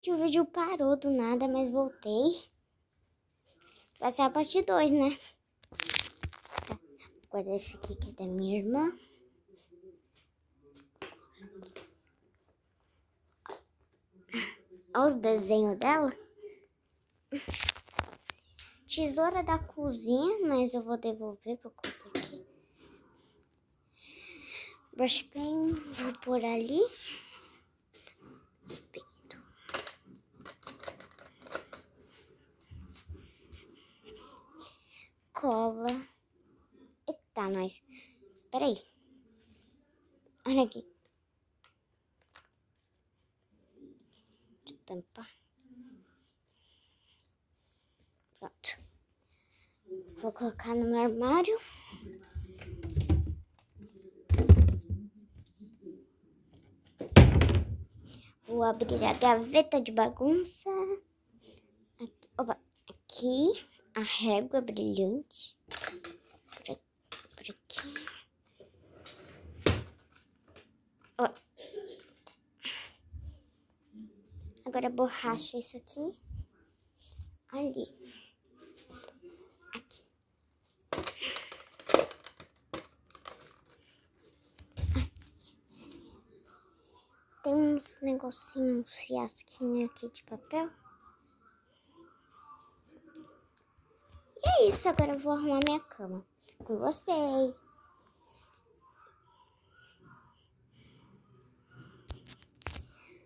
O vídeo parou do nada, mas voltei. Vai ser a parte 2, né? Tá. Vou guardar esse aqui que é da minha irmã. Olha os desenhos dela. Tesoura da cozinha, mas eu vou devolver pra colocar aqui. Brush pen, vou pôr ali. Espelho. Cola. Eita, nós. Peraí. Olha aqui. Deixa eu tampar. Pronto. Vou colocar no meu armário. Vou abrir a gaveta de bagunça. Aqui, opa, aqui a régua brilhante. Por aqui. Ó. Agora borracha isso aqui. Ali. Aqui. Tem uns negocinhos, uns fiasquinhos aqui de papel. E é isso, agora eu vou arrumar minha cama com vocês.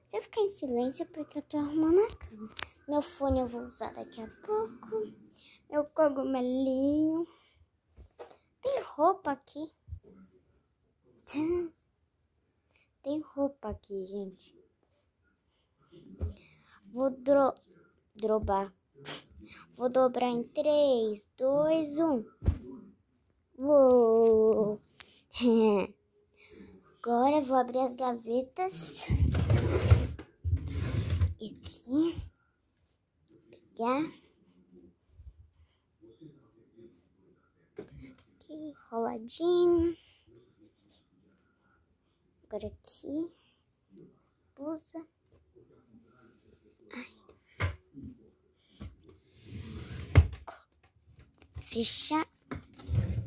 Se eu ficar em silêncio é porque eu tô arrumando a cama. Meu fone eu vou usar daqui a pouco. Meu cogumelinho. Tem roupa aqui. Tem roupa aqui, gente. Vou Vou dobrar em 3, 2, 1. Uou! Agora vou abrir as gavetas. E aqui. Pegar. Aqui, roladinho. Agora aqui. Blusa. Ai. Fechar.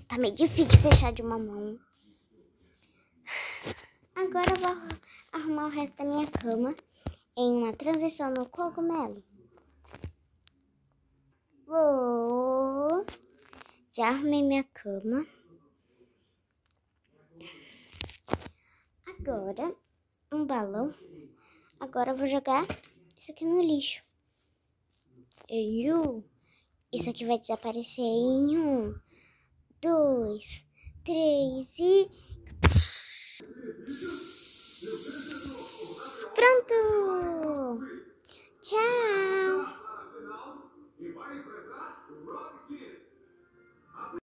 Tá meio difícil fechar de uma mão. Agora eu vou arrumar o resto da minha cama em uma transição no cogumelo. Já arrumei minha cama. Agora, um balão. Agora eu vou jogar isso aqui no lixo. Isso aqui vai desaparecer em 1, 2, 3 e... Pronto! Tchau!